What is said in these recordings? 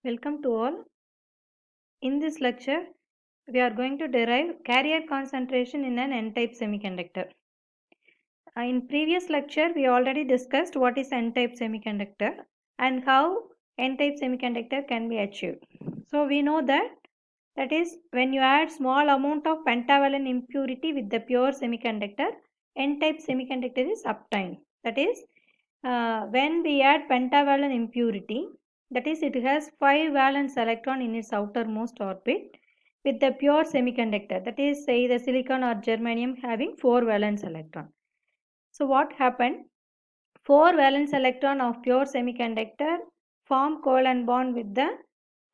Welcome to all. In this lecture, we are going to derive carrier concentration in an N-type semiconductor. In previous lecture, we already discussed what is N-type semiconductor and how N-type semiconductor can be achieved. So we know that is when you add small amount of pentavalent impurity with the pure semiconductor, N-type semiconductor is obtained. That is when we add pentavalent impurity, that is it has 5 valence electron in its outermost orbit with the pure semiconductor, that is either silicon or germanium having 4 valence electron. So what happened? 4 valence electron of pure semiconductor form covalent bond with the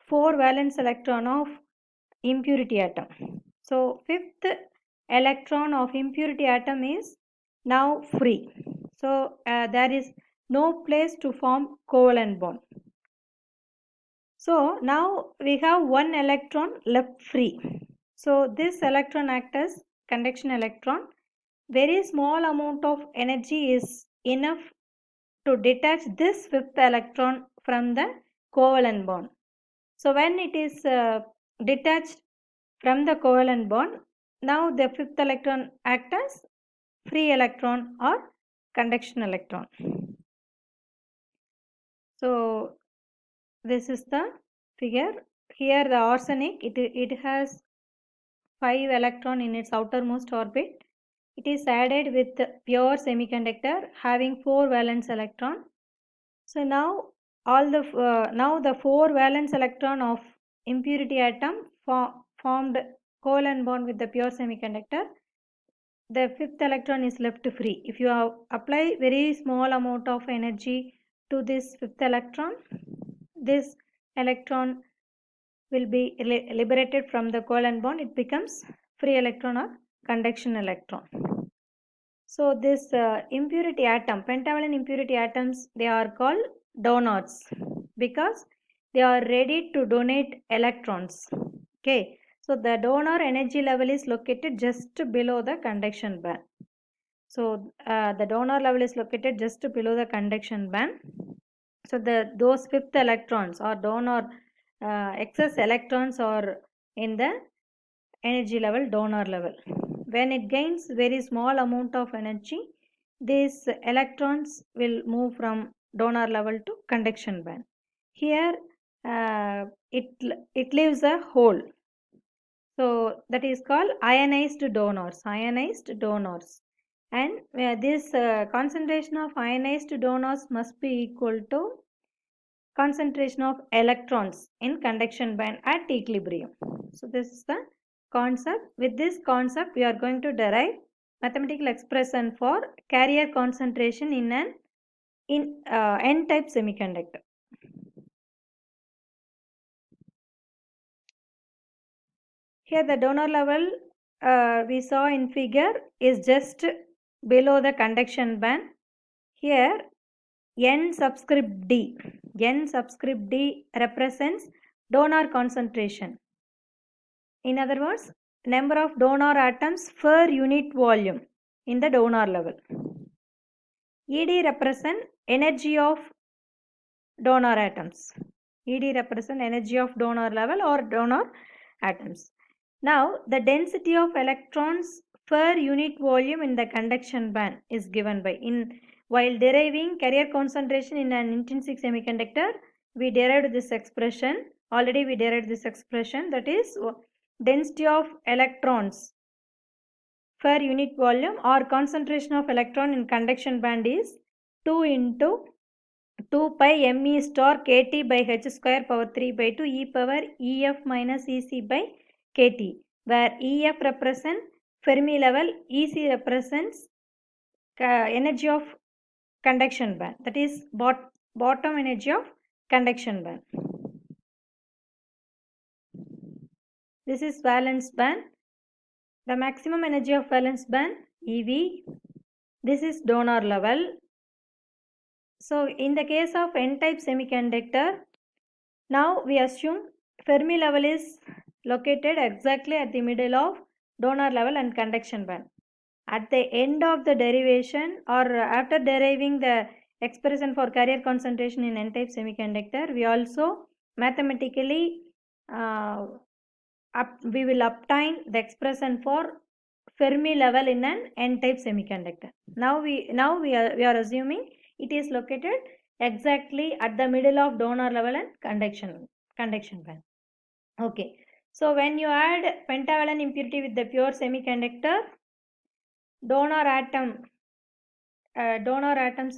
4 valence electron of impurity atom. So fifth electron of impurity atom is now free. So there is no place to form covalent bond. So now we have one electron left free. So this electron acts as conduction electron. Very small amount of energy is enough to detach this fifth electron from the covalent bond. So when it is detached from the covalent bond, now the fifth electron acts as free electron or conduction electron. So this is the figure. Here the arsenic, it has 5 electron in its outermost orbit. It is added with pure semiconductor having 4 valence electron. So now all the now the 4 valence electron of impurity atom formed covalent bond with the pure semiconductor. The fifth electron is left free. If you apply very small amount of energy to this fifth electron, this electron will be liberated from the covalent bond. It becomes free electron or conduction electron. So this impurity atom, pentavalent impurity atoms, they are called donors because they are ready to donate electrons. Okay, so the donor energy level is located just below the conduction band. So the donor level is located just below the conduction band. So those fifth electrons or donor excess electrons are in the energy level, donor level. When it gains very small amount of energy, these electrons will move from donor level to conduction band. Here it leaves a hole. So that is called ionized donors. Ionized donors. And this concentration of ionized donors must be equal to concentration of electrons in conduction band at equilibrium. So this is the concept. With this concept, we are going to derive mathematical expression for carrier concentration in an N-type semiconductor. Here the donor level we saw in figure is just below the conduction band. Here N subscript D. N subscript D represents donor concentration. In other words, number of donor atoms per unit volume in the donor level. ED represent energy of donor atoms. ED represent energy of donor level or donor atoms. Now, the density of electrons per unit volume in the conduction band is given by while deriving carrier concentration in an intrinsic semiconductor, we derived this expression. Already we derived this expression, that is density of electrons per unit volume or concentration of electron in conduction band is 2 into 2 pi me star kt by h square power 3 by 2 e power ef minus ec by kt, where ef represents Fermi level, ec represents energy of conduction band, that is bottom energy of conduction band. This is valence band. The maximum energy of valence band EV. This is donor level. So in the case of N-type semiconductor, now we assume Fermi level is located exactly at the middle of donor level and conduction band. At the end of the derivation or after deriving the expression for carrier concentration in N-type semiconductor, we also mathematically we will obtain the expression for Fermi level in an n-type semiconductor. Now we are assuming it is located exactly at the middle of donor level and conduction band. Okay, so when you add pentavalent impurity with the pure semiconductor, donor atoms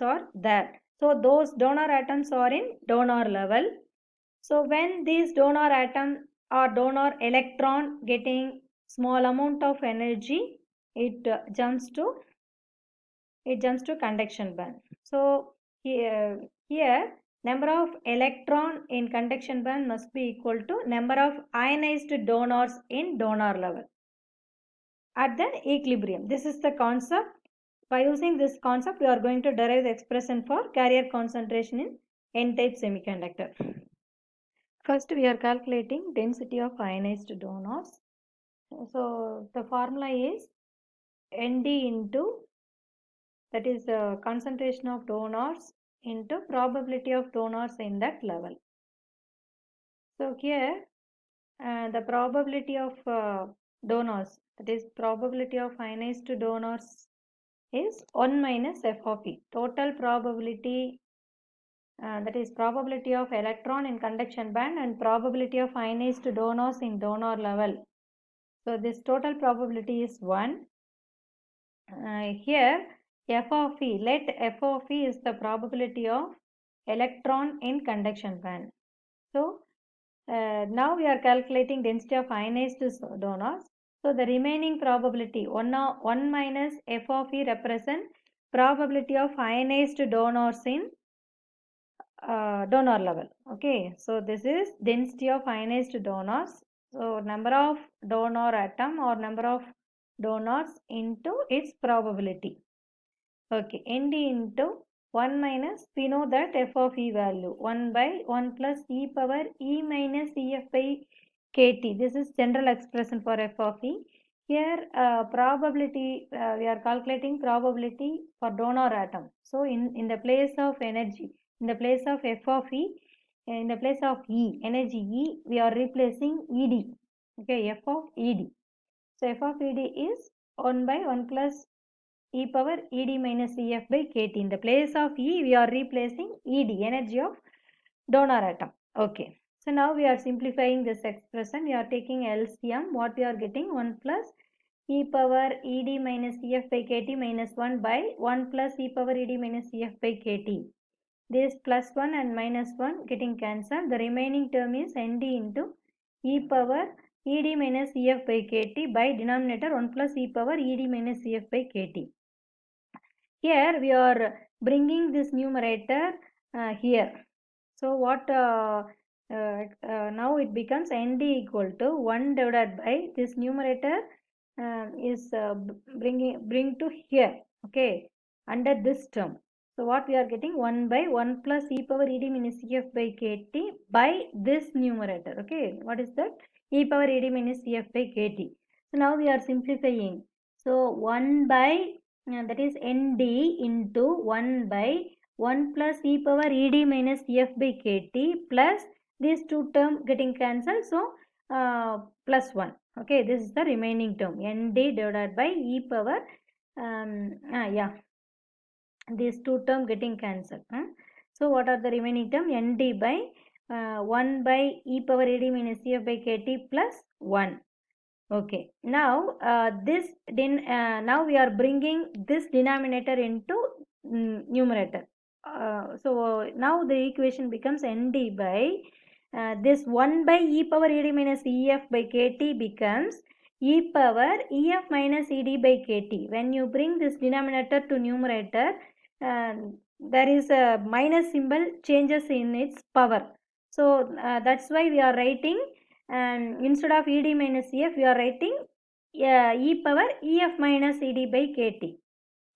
are there. So those donor atoms are in donor level. So when these donor atom or donor electron getting small amount of energy, it jumps to conduction band. So here number of electron in conduction band must be equal to number of ionized donors in donor level at the equilibrium. This is the concept. By using this concept, we are going to derive the expression for carrier concentration in n-type semiconductor. First, we are calculating density of ionized donors. So the formula is Nd into, that is the concentration of donors into probability of donors in that level. So here the probability of donors, that is probability of ionized donors, is 1 minus f of e. Total probability, that is probability of electron in conduction band and probability of ionized donors in donor level. So this total probability is 1. Here f of e, let f of e is the probability of electron in conduction band. So now we are calculating density of ionized donors. So the remaining probability 1 minus f of e represent probability of ionized donors in donor level. Okay, so this is density of ionized donors. So number of donor atom or number of donors into its probability. Okay, Nd into 1 minus, we know that f of e value 1 by 1 plus e power e minus ef by kt. This is general expression for f of e. Here probability, we are calculating probability for donor atom. So in the place of energy, in the place of f of e, in the place of e, energy e, we are replacing ed. Okay, f of ed. So f of ed is 1 by 1 plus e power ed minus ef by kt. In the place of e, we are replacing ed, energy of donor atom. Okay, so now we are simplifying this expression. We are taking LCM. What we are getting? 1 plus e power ed minus ef by kt minus 1 by 1 plus e power ed minus ef by kt. This plus 1 and minus 1 getting cancelled. The remaining term is nd into e power ed minus ef by kt by denominator 1 plus e power ed minus ef by kt. Here we are bringing this numerator here. So what now it becomes nd equal to 1 divided by this numerator is bring to here. Okay, under this term. So what we are getting? 1 by 1 plus e power ed minus ef by kt by this numerator. Okay, what is that? E power ed minus ef by kt. So now we are simplifying. So 1 by that is nd into 1 by 1 plus e power ed minus ef by kt plus these two terms getting cancelled. So plus 1. Okay, this is the remaining term nd divided by e power these two terms getting cancelled. So what are the remaining term? Nd by 1 by e power ed minus ef by kt plus 1. Okay, now now we are bringing this denominator into numerator. So now the equation becomes nd by this 1 by e power ed minus ef by kt becomes e power ef minus ed by kt. When you bring this denominator to numerator, there is a minus symbol changes in its power. So that's why we are writing, and instead of ed minus ef we are writing e power ef minus ed by kt.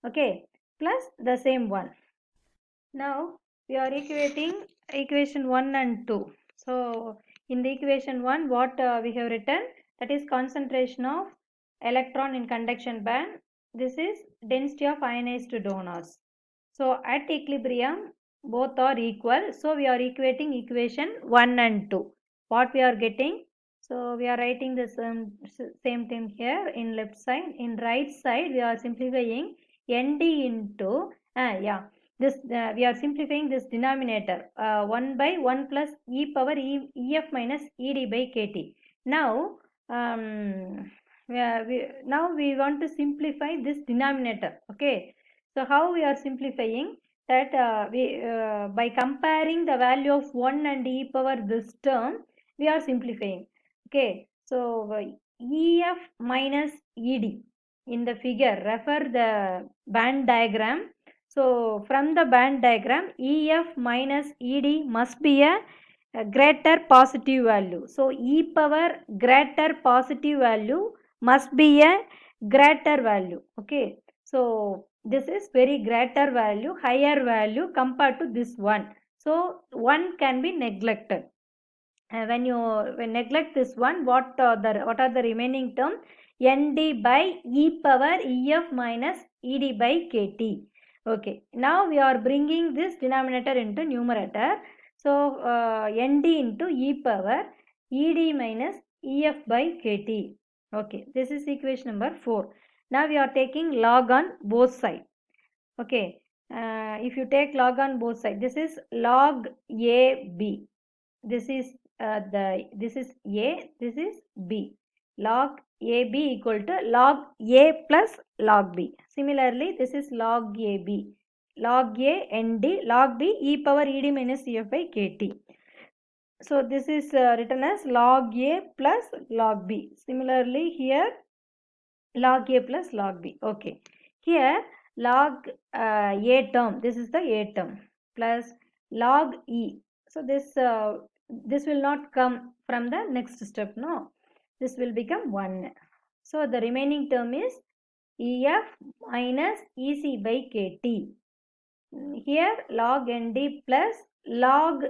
Okay, plus the same one. Now we are equating equation 1 and 2. So in the equation 1, what we have written, that is concentration of electron in conduction band. This is density of ionized donors. So at equilibrium, both are equal. So we are equating equation 1 and 2. What we are getting? So we are writing the same thing here in left side. In right side, we are simplifying nd into, this we are simplifying this denominator, 1 by 1 plus e power ef minus ed by kt. Now, now we want to simplify this denominator. Okay. So how we are simplifying? That by comparing the value of 1 and e power this term, we are simplifying. Okay, so ef minus ed in the figure, refer the band diagram. So from the band diagram, ef minus ed must be a greater positive value. So e power greater positive value must be a greater value. Okay, so this is very greater value, higher value compared to this one. So one can be neglected. When you neglect this one, what are the remaining term? Nd by e power ef minus ed by kt. Okay, now we are bringing this denominator into numerator. So nd into e power ed minus ef by kt. Okay, this is equation number 4. Now we are taking log on both sides. Okay, if you take log on both sides, this is log ab. This is this is a, this is b. Log ab equal to log a plus log b. Similarly, this is log ab. Log a nd, log b e power ed minus ef by kt. So this is written as log a plus log b. Similarly, here log a plus log b. Okay, here log a term, this is the a term, plus log e. So this will not come from the next step. No, this will become 1. So the remaining term is ef minus ec by kt. Here log nd plus log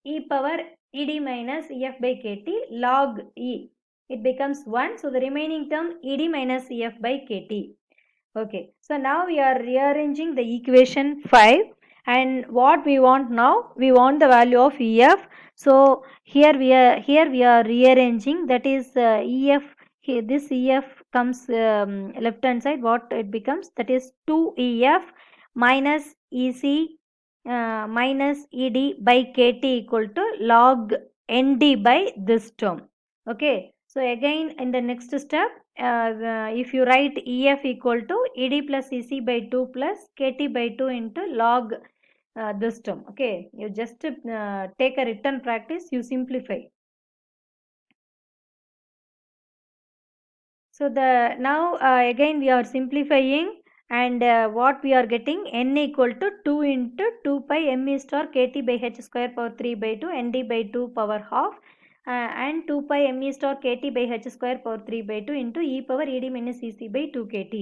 e power ed minus ef by kt log e. It becomes 1. So the remaining term ed minus ef by kt. Okay. So now we are rearranging the equation 5. And what we want now? We want the value of ef. So here we are rearranging. That is ef. Here this ef comes left hand side. What it becomes? That is 2 ef minus ec minus ed by kt equal to log nd by this term. Okay, so again in the next step, if you write ef equal to ed plus ec by 2 plus kt by 2 into log this term. Okay, you just take a written practice, you simplify. So the now again we are simplifying, and what we are getting, n equal to 2 into 2 pi m e star kt by h square power 3 by 2 nd by 2 power half, and 2 pi m e star kt by h square power 3 by 2 into e power ed minus ec by 2 kt.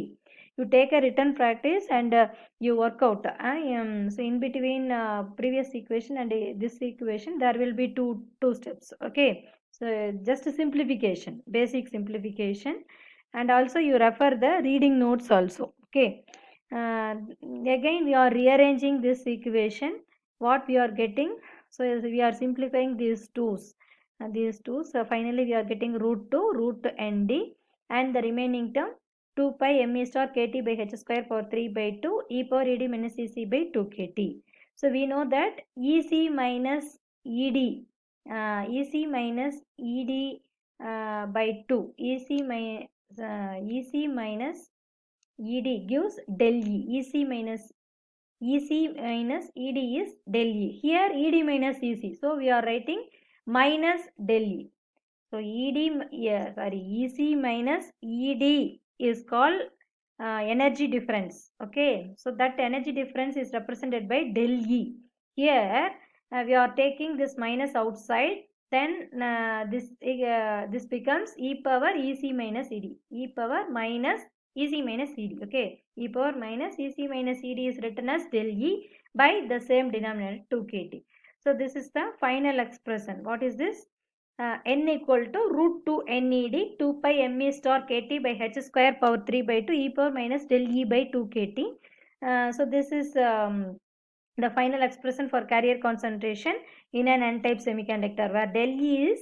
You take a written practice and you work out. So in between previous equation and this equation, there will be two steps. Okay, so just a simplification, basic simplification, and also you refer the reading notes also. Okay, again we are rearranging this equation. What we are getting? So we are simplifying these twos. So finally we are getting root 2 root nd, and the remaining term 2 pi m e star kt by h square power 3 by 2 e power ed minus ec by 2 kt. So we know that ec minus ed, ec minus ed by 2, ec minus ed gives del e. ec minus ed is del e. Here ed minus ec, so we are writing minus del e. So ec minus ed is called energy difference. Okay, so that energy difference is represented by del e. Here we are taking this minus outside, then this becomes e power ec minus ed, e power minus ec minus ed. Okay, e power minus ec minus ed is written as del e by the same denominator 2 kt. So this is the final expression. What is this? N equal to root 2 ned 2 pi m e star kt by h square power 3 by 2 e power minus del e by 2 kt. So this is the final expression for carrier concentration in an n-type semiconductor, where del E is